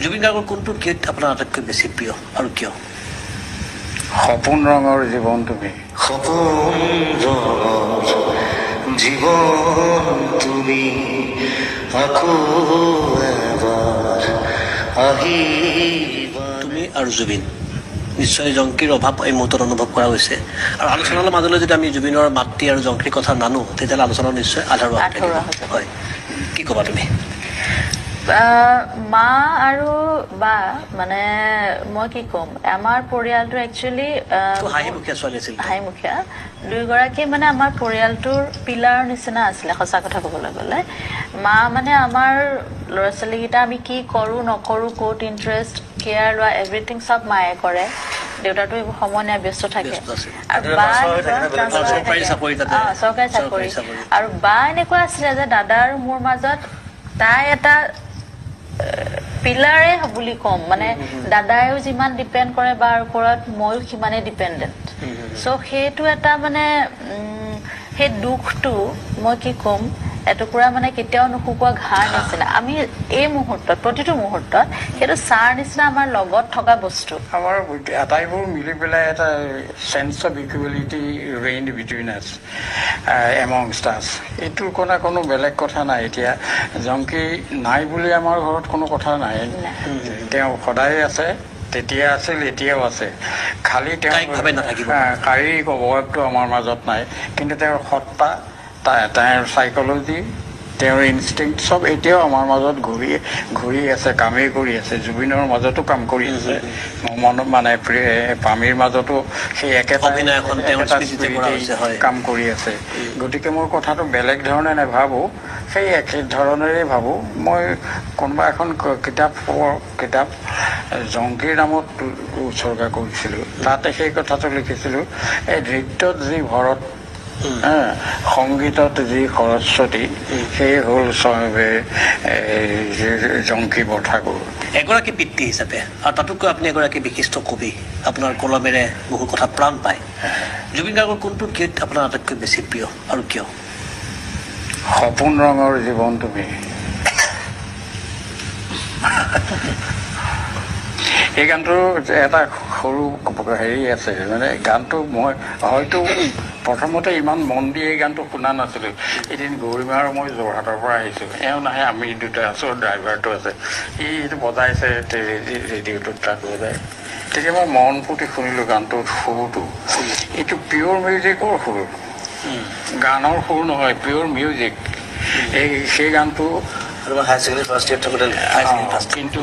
জুবিন গাৰ্গৰ কোনটো গীত আপোনাৰ আটাইতকৈ বেছি প্ৰিয় আৰু কিয়? সপোন ৰঙৰ জীৱন তুমি। সপোন ৰঙৰ জীৱন তুমি আকৌ এবাৰ আহিবা। তুমি আৰু জুবিন নিশ্চয় জংকীৰ অভাৱ এই মুহূৰ্তত অনুভৱ কৰা হৈছে আৰু আলোচনাৰ মাজলৈ যদি আমি জুবিনৰ মাতৃ আৰু জংকীৰ কথা নানো তেতিয়াহ'লে আলোচনা নিশ্চয় আধৰুৱা হয়। কি ক'বা তুমি? মা আৰু বা মানে মই কি ক'ম, আমাৰ পৰিয়ালটো একচুৱেলি হাঁহিমুখীয়া ছোৱালী আছিল, হাঁহিমুখীয়া দুয়োগৰাকী মানে আমাৰ পৰিয়ালটোৰ পিলাৰৰ নিচিনা আছিলে সঁচা কথা ক'বলৈ গ'লে। মা মানে আমাৰ ল'ৰা ছোৱালীকেইটা আমি কি কৰোঁ নকৰোঁ, ক'ত ইণ্টাৰেষ্ট, কেয়াৰ লোৱা, এভৰিথিং চব মায়ে কৰে। দেউতাটো এইবোৰ সময় নাই, ব্যস্ত থাকে। আৰু বা চৰকাৰী চাকৰি। আৰু বা এনেকুৱা আছিলে যে দাদা আৰু মোৰ মাজত তাই এটা পিলাৰে বুলি ক'ম, মানে দাদাইও যিমান ডিপেণ্ড কৰে বাৰ ওপৰত ময়ো সিমানেই ডিপেণ্ডেণ্ট। চ' সেইটো এটা মানে সেই দুখটো মই কি ক'ম, এটুকুৰা মানে কেতিয়াও নুশুকোৱা ঘাঁৰ নিচিনা। আমি এই মুহূৰ্তত প্ৰতিটো মুহূৰ্তত সেইটো ছাৰ নিচিনা আমাৰ লগত থকা বস্তু। আমাৰ আটাইবোৰ মিলি পেলাই এটা chance of equality reign between us amongst আছ। এইটোৰ কোনো বেলেগ কথা নাই। এতিয়া জংকী নাই বুলি আমাৰ ঘৰত কোনো কথা নাই। তেওঁ সদায় আছে, তেতিয়া আছিল, এতিয়াও আছে। খালি তেওঁ শাৰীৰিক অৱয়ৱটো আমাৰ মাজত নাই, কিন্তু তেওঁৰ সত্তা, তেওঁৰ চাইকলজি, তেওঁৰ ইনষ্টিংক্ট চব এতিয়াও আমাৰ মাজত ঘূৰি আছে, কামেই কৰি আছে। জুবিনৰ মাজতো কাম কৰি আছে, মানে পামীৰ মাজতো সেই একেটা কাম কৰি আছে। গতিকে মোৰ কথাটো বেলেগ ধৰণে নাভাবোঁ, সেই একে ধৰণেৰে ভাবোঁ। মই কোনোবা এখন কিতাপ জংকীৰ নামত উৎসৰ্গা কৰিছিলোঁ, তাতে সেই কথাটো লিখিছিলোঁ, এই নৃত্যত যি ভৰত, সংগীতত যি সৰস্বতী, সেই হ'ল জংকী বৰঠাকুৰ। এগৰাকী পিতৃ হিচাপে আৰু তাতোতকৈ আপুনি এগৰাকী বিশিষ্ট কবি, আপোনাৰ কলমেৰে বহু কথা প্ৰাণ পায়। জুবিন গাৰ্গৰ কোনটো গীত আপোনাৰ আটাইতকৈ বেছি প্ৰিয় আৰু কিয়? সপোন ৰঙৰ জীৱন তুমি। এই গানটো এটা সৰু হেৰি আছে, মানে গানটো মই হয়তো প্ৰথমতে ইমান মন দি এই গানটো শুনা নাছিলোঁ। এদিন গৌৰীমা আৰু মই যোৰহাটৰ পৰা আহিছোঁ, এওঁ নাহে, আমি দুটা আছোঁ, ড্ৰাইভাৰটো আছে, এইটো বজাইছে ৰেডিঅ'টোত, তাত বজাই। তেতিয়া মই মন পুতি শুনিলোঁ গানটোৰ সুৰটো। এইটো পিয়'ৰ মিউজিকৰ সুৰ, গানৰ সুৰ নহয়, পিয়'ৰ মিউজিক। সেই গানটো হায়াৰ ছেকেণ্ডেৰী ফাৰ্ষ্ট ইয়েৰত থাকোঁতে কিন্তু